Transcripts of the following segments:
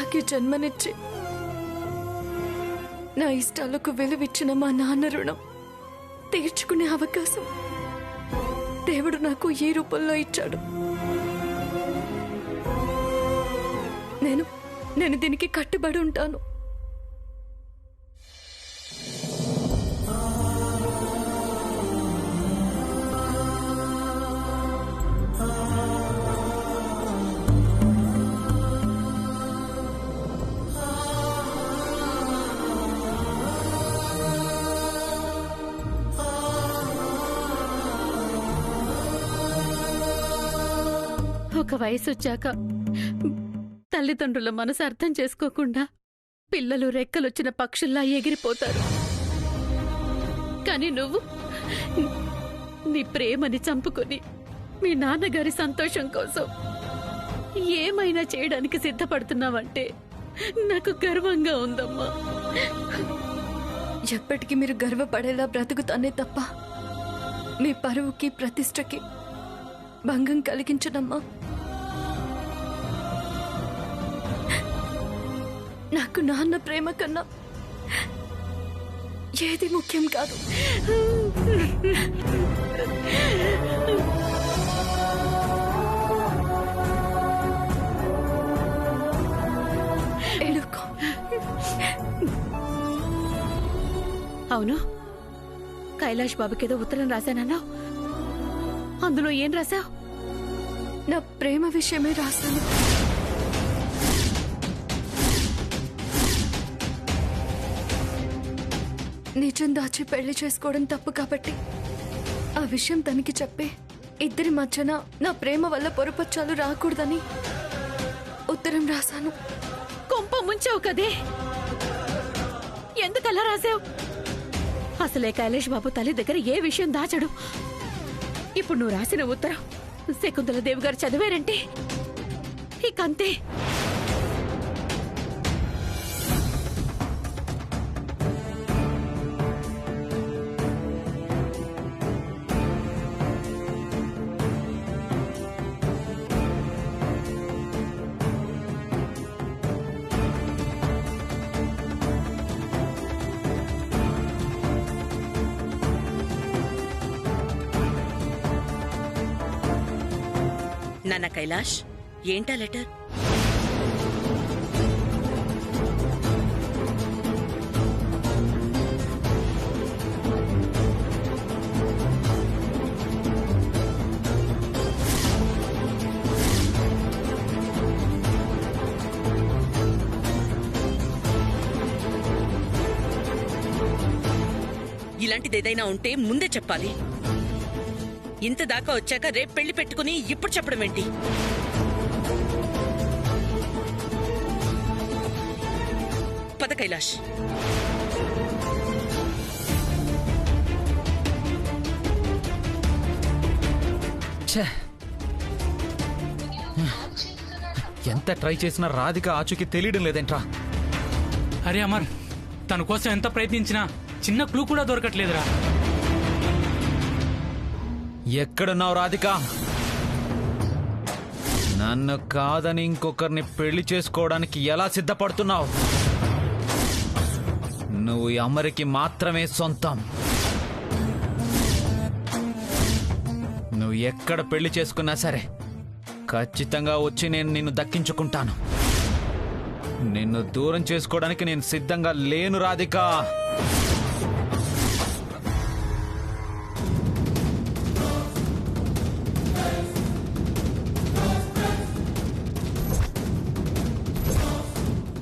నాకు జన్మనిచ్చి నా ఇష్టాలకు విలువిచ్చిన మా నాన్న రుణం తీర్చుకునే అవకాశం దేవుడు నాకు ఈ రూపంలో ఇచ్చాడు. నేను దీనికి కట్టుబడి ఉంటాను. ఒక వయసు వచ్చాక తల్లిదండ్రుల మనసు అర్థం చేసుకోకుండా పిల్లలు రెక్కలొచ్చిన పక్షుల్లా ఎగిరిపోతారు. కానీ నువ్వు నీ ప్రేమని చంపుకొని మీ నాన్నగారి సంతోషం కోసం ఏమైనా చేయడానికి సిద్ధపడుతున్నావంటే నాకు గర్వంగా ఉందమ్మా. ఎప్పటికీ మీరు గర్వపడేలా బ్రతుకుతానే తప్ప మీ పరువుకి ప్రతిష్టకి భంగం కలిగించనమ్మా. నాకు నాన్న ప్రేమ కన్నా ఏది ముఖ్యం కాదు. ఎడుకో. అవును, కైలాష్ బాబుకేదో ఉత్తరం రాశానన్నా, అందులో ఏం రాశావు? నా ప్రేమ విషయమే రాశాను. నిజం దాచి పెళ్లి చేసుకోవడం తప్పు కాబట్టి ఆ విషయం తనకి చెప్పి ఇద్దరి మధ్యన నా ప్రేమ వల్ల పొరపచ్చాలు రాకూడదని ఉత్తరం రాశాను. కొంప ముంచావు కదే, ఎందుకలా రాశావు? అసలే కైలాష్ బాబు తల్లి దగ్గర ఏ విషయం దాచడు. ఇప్పుడు నువ్వు రాసిన ఉత్తరం శకుంతల దేవి గారు చదివారంటే ఇకంతే. నాన్న కైలాష్, ఏంటా లెటర్? ఇలాంటిదేదైనా ఉంటే ముందే చెప్పాలి. ఇంత దాకా వచ్చాక రేపు పెళ్లి పెట్టుకుని ఇప్పుడు చెప్పడం ఏంటి? పద కైలాష్. ఎంత ట్రై చేసినా రాధిక ఆచూకీ తెలియడం లేదేంట్రా? అరే అమర్, తన కోసం ఎంత ప్రయత్నించినా చిన్న క్లూ కూడా దొరకట్లేదురా. ఎక్కడున్నావు రాధిక? నన్ను కాదని ఇంకొకరిని పెళ్లి చేసుకోవడానికి ఎలా సిద్ధపడుతున్నావు? నువ్వు ఈ అమరికి మాత్రమే సొంతం. నువ్వు ఎక్కడ పెళ్లి చేసుకున్నా సరే ఖచ్చితంగా వచ్చి నేను నిన్ను దక్కించుకుంటాను. నిన్ను దూరం చేసుకోవడానికి నేను సిద్ధంగా లేను రాధిక.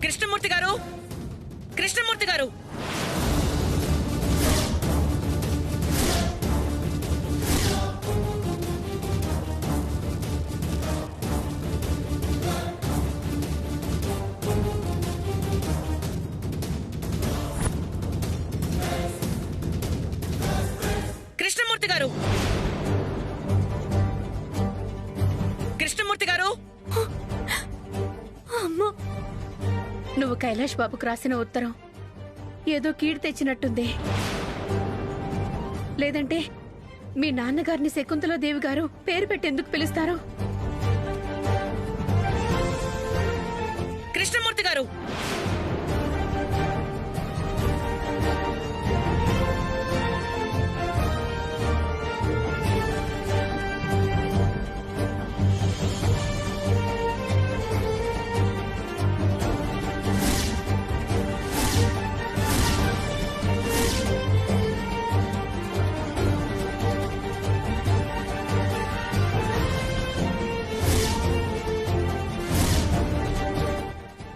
కృష్ణమూర్తి గారు, కృష్ణమూర్తి గారు, కృష్ణమూర్తి గారు, కృష్ణమూర్తి గారు. నువ్వు కైలాష్ బాబుకు రాసిన ఉత్తరం ఏదో కీడు తెచ్చినట్టుంది. లేదంటే మీ నాన్నగారిని శకుంతల దేవి గారు పేరు పెట్టి ఎందుకు పిలుస్తారు? కృష్ణమూర్తి గారు!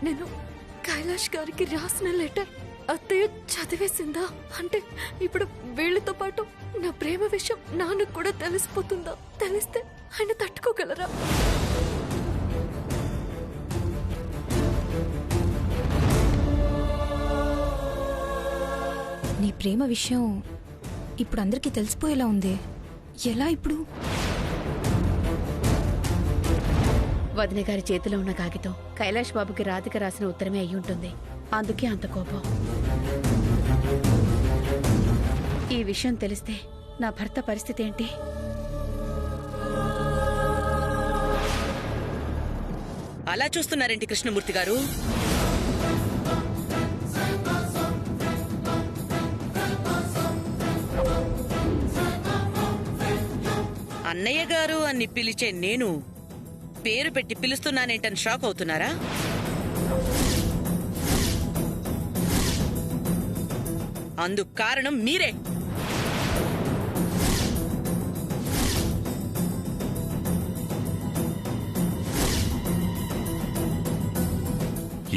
నేను కైలాష్ గారికి రాసిన లెటర్ అత్తయ్య చదివేసిందా? అంటే ఇప్పుడు వీళ్ళతో పాటు నా ప్రేమ విషయం నాన్నకు కూడా తెలిసిపోతుందా? తెలిస్తే ఆయన తట్టుకోగలరా? నీ ప్రేమ విషయం ఇప్పుడు అందరికీ తెలిసిపోయేలా ఉంది. ఎలా ఇప్పుడు? వదిన గారి చేతిలో ఉన్న కాగితం కైలాష్ బాబుకి రాధిక రాసిన ఉత్తరమే అయి ఉంటుంది. అందుకే అంత కోపం. ఈ విషయం తెలిస్తే నా భర్త పరిస్థితి ఏంటి? అలా చూస్తున్నారేంటి కృష్ణమూర్తి గారు? అన్నయ్య గారు అని పిలిచే నేను పేరు పెట్టి పిలుస్తున్నానేంటని షాక్ అవుతున్నారా? అందుకు కారణం మీరే.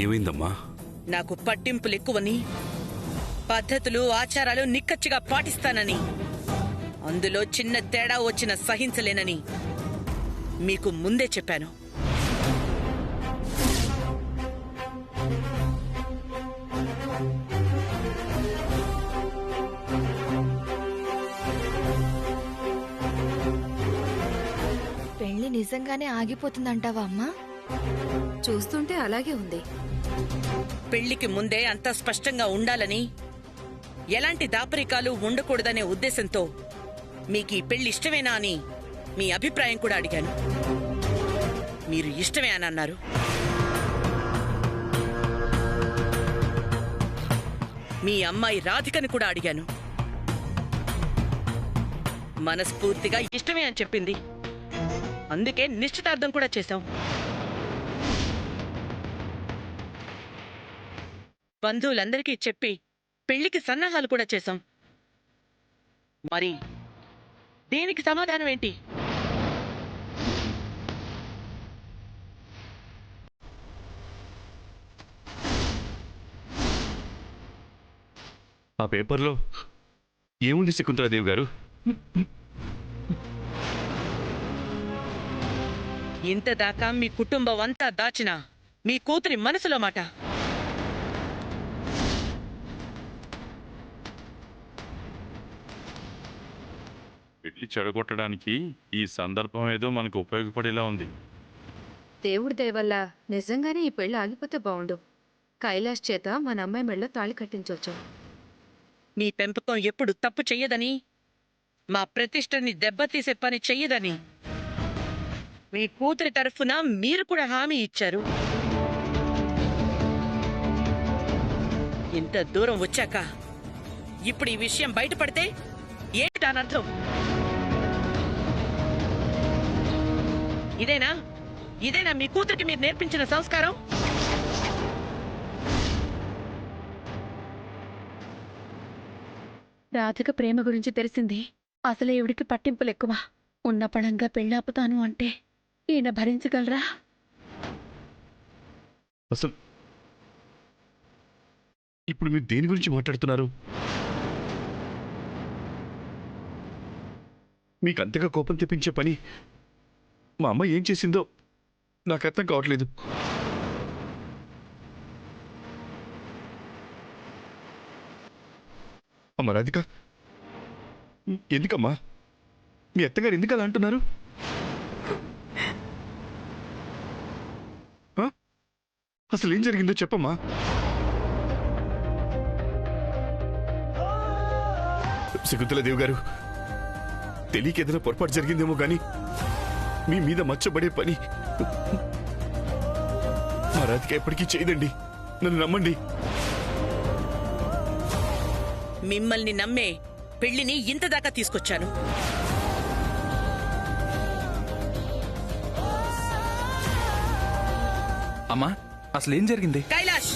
ఏమైందమ్మా? నాకు పట్టింపులు ఎక్కువని, పద్ధతులు ఆచారాలు నిక్కచ్చిగా పాటిస్తానని, అందులో చిన్న తేడా వచ్చిన సహించలేనని మీకు ముందే చెప్పాను. పెళ్లి నిజంగానే ఆగిపోతుందంటావా అమ్మా? చూస్తుంటే అలాగే ఉంది. పెళ్లికి ముందే అంత స్పష్టంగా ఉండాలని, ఎలాంటి దాపరికాలు ఉండకూడదనే ఉద్దేశంతో మీకు ఈ పెళ్లి ఇష్టమేనా అని మీ అభిప్రాయం కూడా అడిగాను. మీరు ఇష్టమే అని అన్నారు. మీ అమ్మాయి రాధికని కూడా అడిగాను. మనస్ఫూర్తిగా ఇష్టమే అని చెప్పింది. అందుకే నిశ్చితార్థం కూడా చేశాం. బంధువులందరికీ చెప్పి పెళ్లికి సన్నాహాలు కూడా చేశాం. మరి దీనికి సమాధానం ఏంటి? ఆ పేపర్లో ఏముంది శకుంతలాదేవి గారు? ఇంతదాకా మీ కుటుంబం అంతా దాచిన మీ కూతురి మనసులో మాట. పెళ్లి చెడగొట్టడానికి ఈ సందర్భం ఏదో మనకు ఉపయోగపడేలా ఉంది. దేవుడి దయ వల్ల నిజంగానే ఈ పెళ్లి ఆగిపోతే బాగుండు. కైలాష్ చేత మన అమ్మాయి మెళ్ళో తాళి కట్టించవచ్చు. మీ పెంపకం ఎప్పుడు తప్పు చెయ్యదని, మా ప్రతిష్టని దెబ్బతీసే పని చెయ్యదని మీ కూతురి తరఫున మీరు కూడా హామీ ఇచ్చారు. ఇంత దూరం వచ్చాక ఇప్పుడు ఈ విషయం బయటపడితే ఏంటి దాని అర్థం? ఇదేనా మీ కూతురికి మీరు నేర్పించిన సంస్కారం? రాధిక ప్రేమ గురించి తెలిసింది. అసలే ఈవిడికి పట్టింపులు ఎక్కువ. ఉన్న పడంగా పెళ్ళాపుతాను అంటే ఈయన భరించగలరా? అసలు ఇప్పుడు మీరు దేని గురించి మాట్లాడుతున్నారు? మీకు అంతగా కోపం తెప్పించే పని మా అమ్మ ఏం చేసిందో నాకు అర్థం కావట్లేదు. అమ్మ రాధిక, ఎందుకమ్మా మీ అత్తగారు ఎందుకు అలా అంటున్నారు? అసలు ఏం జరిగిందో చెప్పమ్మా. శకుంతలాదేవి గారు, తెలియక ఏదైనా పొరపాటు జరిగిందేమో కానీ మీ మీద మచ్చబడే పని మా రాధిక ఎప్పటికీ చేయదండి. నన్ను నమ్మండి. మిమ్మల్ని నమ్మే పెళ్లిని ఇంత దాకా తీసుకొచ్చాను. అమ్మా, అసలేం జరిగింది? కైలాష్,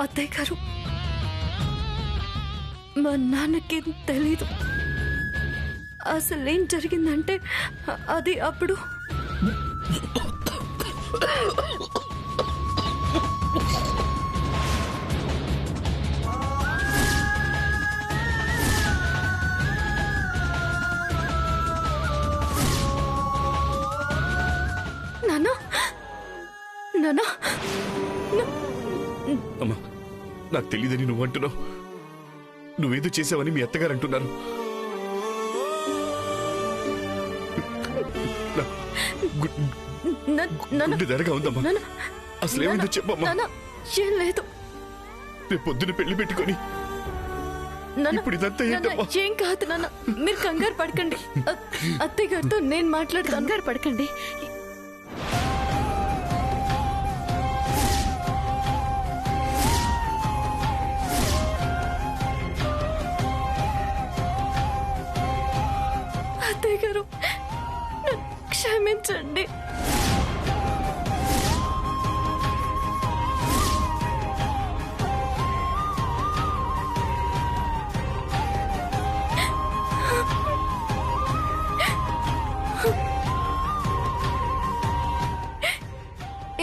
అత్తయ్య గారు, మా నాన్నకేం తెలీదు. అసలేం జరిగిందంటే అది అప్పుడు నాన్న నాన్న అమ్మా, నాకు తెలియదని నువ్వు అంటున్నావు. నువ్వేదో చేసావని మీ అత్తగారు అంటున్నారు. గుండె ధరగా ఉందమ్మా. అసలేమైందో చెప్పమ్మా. ఏం లేదు. రేపు పొద్దున పెళ్లి పెట్టుకొని ఇప్పుడు ఇదంతా ఏంటమ్మా? ఏం కాదు నాన్న, మీరు కంగారు పడకండి. అత్తయ్య గారితో నేను మాట్లాడుతాను. కంగారు పడకండి. అత్తయ్య గారు, నన్ను క్షమించండి.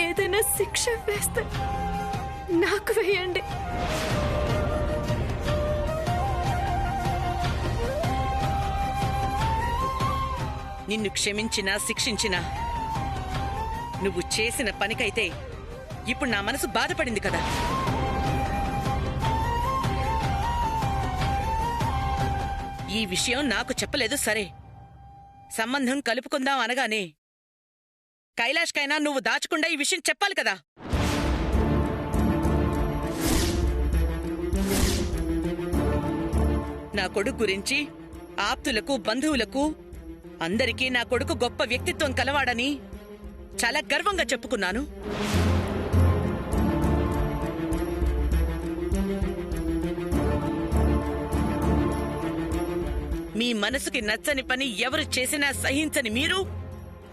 ఏదైనా శిక్ష వేస్తే నాకు వేయండి. నిన్ను క్షమించినా శిక్షించినా నువ్వు చేసిన పనికైతే ఇప్పుడు నా మనసు బాధపడింది కదా. ఈ విషయం నాకు చెప్పలేదు సరే, సంబంధం కలుపుకుందాం అనగానే కైలాష్కైనా నువ్వు దాచకుండా ఈ విషయం చెప్పాలి కదా. నా కొడుకు గురించి ఆప్తులకు, బంధువులకు అందరికీ నా కొడుకు గొప్ప వ్యక్తిత్వం కలవాడని చాలా గర్వంగా చెప్పుకున్నాను. మీ మనసుకి నచ్చని పని ఎవరు చేసినా సహించని మీరు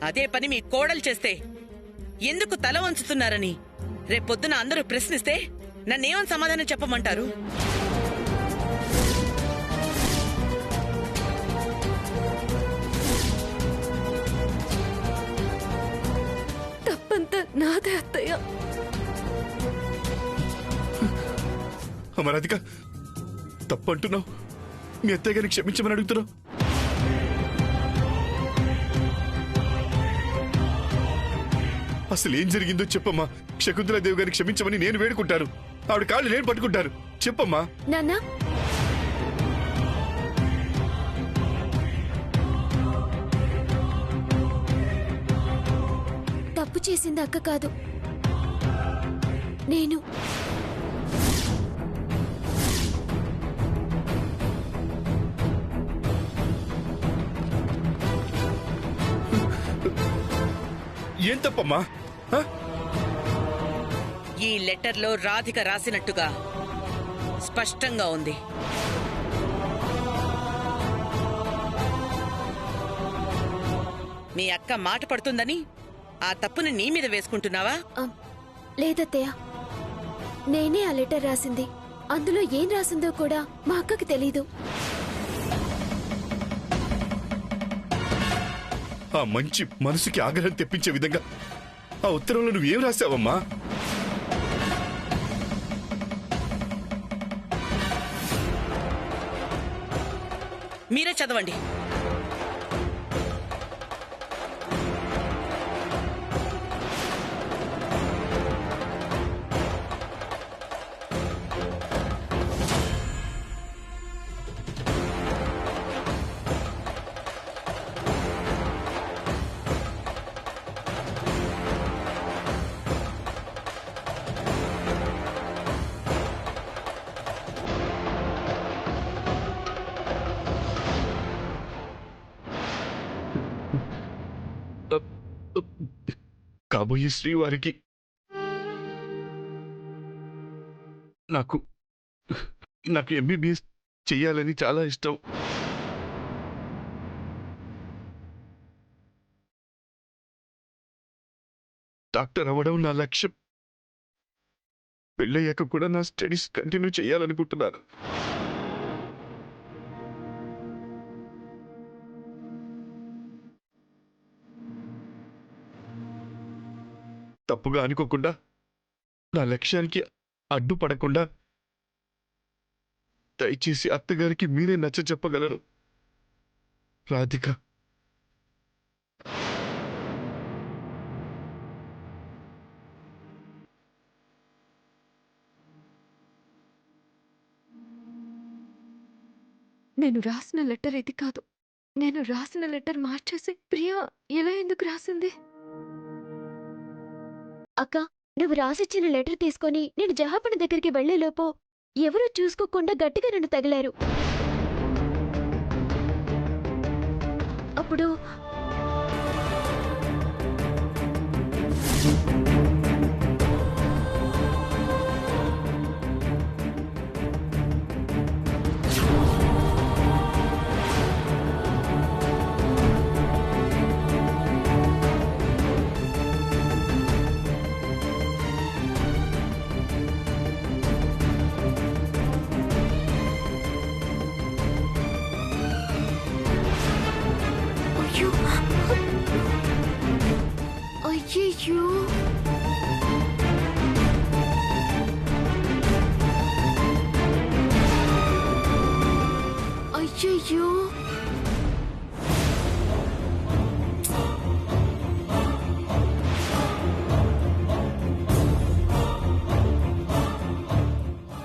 అదే పని మీ కోడలు చేస్తే ఎందుకు తల వంచుతున్నారని రేపొద్దున అందరూ ప్రశ్నిస్తే నన్నేమని సమాధానం చెప్పమంటారు? తప్పంతా నాదే అత్తయ్య. అమ్మ రాధిక, తప్పు అంటున్నావు. మీ అత్తయ్య గారిని క్షమించమని అడుగుతున్నావు. అసలు ఏం జరిగిందో చెప్పమ్మా. శకుంతలాదేవి గారిని క్షమించమని నేను వేడుకుంటాను. ఆవిడ కాళ్ళు నేను పట్టుకుంటారు. చెప్పమ్మా. నాన్న, తప్పు చేసింది అక్క కాదు, నేను. ఏం తప్పమ్మా? హ? ఈ లెటర్లో రాధిక రాసినట్టుగా స్పష్టంగా ఉంది. మీ అక్క మాట పడుతుందని ఆ తప్పుని నీ మీద వేసుకుంటున్నావా? లేదత్తయ్య, నేనే ఆ లెటర్ రాసింది. అందులో ఏం రాసిందో కూడా మా అక్కకి తెలీదు. ఆ మంచి మనసుకి ఆగ్రహం తెప్పించే విధంగా ఆ ఉత్తరంలో నువ్వేం రాసావమ్మా? మీరే చదవండి. కాబోయే శ్రీవారికి నాకు నాకు ఎంబీబీఎస్ చెయ్యాలని చాలా ఇష్టం. డాక్టర్ అవ్వడం నా లక్ష్యం. పెళ్ళయ్యాక కూడా నా స్టడీస్ కంటిన్యూ చేయాలనుకుంటున్నాను. తప్పుగా అనుకోకుండా, నా లక్ష్యానికి అడ్డుపడకుండా దయచేసి అత్తగారికి మీరే నచ్చ చెప్పగలరు. రాధిక. నేను రాసిన లెటర్ ఇది కాదు. నేను రాసిన లెటర్ మార్చేసి ప్రియా ఎలా ఎందుకు రాసింది? అక్క, నువ్వు రాసిచ్చిన లెటర్ తీసుకొని నేను జహాపణ దగ్గరికి వెళ్లేలోపు ఎవరూ చూసుకోకుండా గట్టిగా నన్ను తగిలారు. అప్పుడు అయ్యో, అయ్యయ్యో,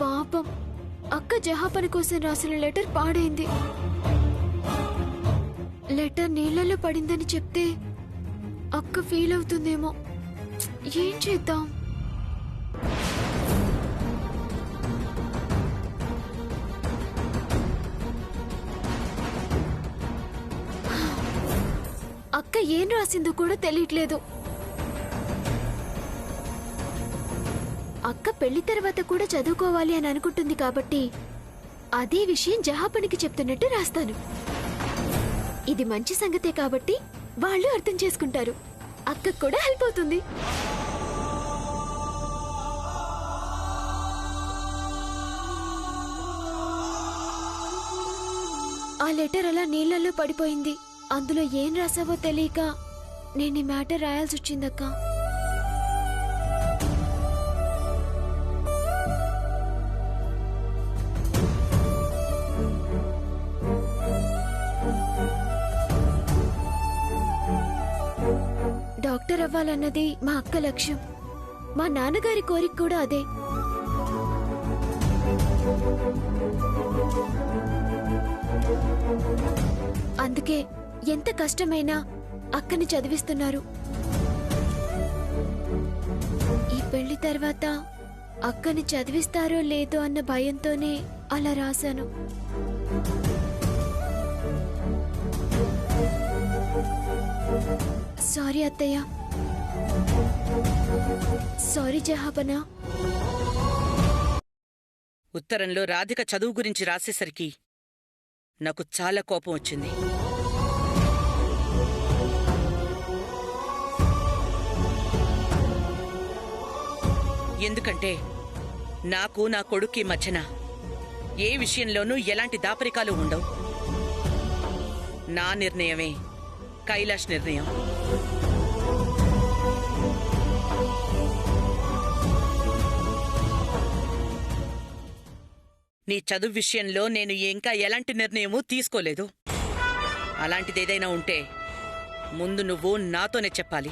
పాపం అక్క జహాపన కోసం రాసిన లెటర్ పాడైంది. లెటర్ నీళ్ళలో పడిందని చెప్తే అక్క ఫీల్ అవుతుందేమో. ఏం చేద్దాం? అక్క ఏం రాసిందో కూడా తెలియట్లేదు. అక్క పెళ్లి తర్వాత కూడా చదువుకోవాలి అని అనుకుంటుంది కాబట్టి అదే విషయం జహాపనికి చెప్తున్నట్టు రాస్తాను. ఇది మంచి సంగతే కాబట్టి వాళ్ళు అర్థం చేసుకుంటారు. అక్కకు కూడా హెల్ప్ అవుతుంది. ఆ లెటర్ అలా నీళ్లలో పడిపోయింది. అందులో ఏం రాసావో తెలియక నేను ఈ మ్యాటర్ రాయాల్సి వచ్చిందక్క. డాక్టర్ అవ్వాలన్నది మా అక్క లక్ష్యం. మా నాన్నగారి కోరిక కూడా అదే. అందుకే ఎంత కష్టమైనా అక్కని చదివిస్తున్నారు. ఈ పెళ్లి తర్వాత అక్కని చదివిస్తారో లేదో అన్న భయంతోనే అలా రాశాను. సారీ అత్తయ్య. సారీ జహాపన. ఉత్తరంలో రాధిక చదువు గురించి రాసేసరికి నాకు చాలా కోపం వచ్చింది. ఎందుకంటే నాకు నా కొడుక్కి మధ్యన ఏ విషయంలోనూ ఎలాంటి దాపరికాలు ఉండవు. నా నిర్ణయమే కైలాష్ నిర్ణయం. నీ చదువు విషయంలో నేను ఇంకా ఎలాంటి నిర్ణయమూ తీసుకోలేదు. అలాంటిదేదైనా ఉంటే ముందు నువ్వు నాతోనే చెప్పాలి.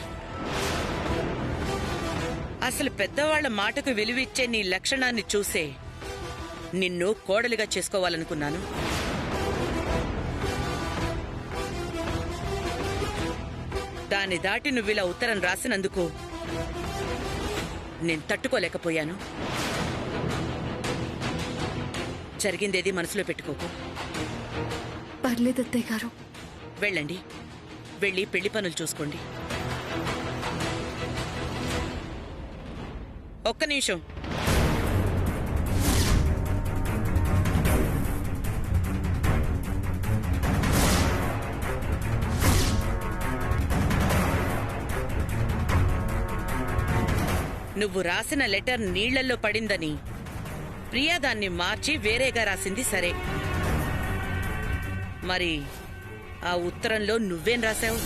అసలు పెద్దవాళ్ల మాటకు విలువిచ్చే నీ లక్షణాన్ని చూసే నిన్ను కోడలిగా చేసుకోవాలనుకున్నాను. దాన్ని దాటి నువ్విలా ఉత్తరం రాసినందుకు నేను తట్టుకోలేకపోయాను. జరిగిందేది మనసులో పెట్టుకోకు. పర్లేదు అత్తయ్య గారు. వెళ్ళండి, వెళ్ళి పెళ్లి పనులు చూసుకోండి. ఒక్క నిమిషం. నువ్వు రాసిన లెటర్ నీళ్లలో పడిందని ప్రియా దాన్ని మార్చి వేరేగా రాసింది సరే, మరి ఆ ఉత్తరంలో నువ్వేం రాశావు?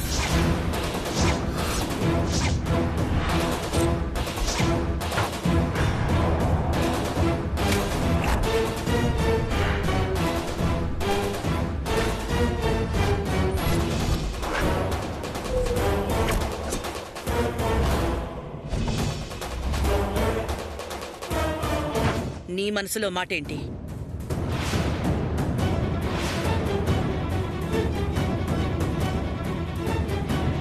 నీ మనసులో మాటేంటి?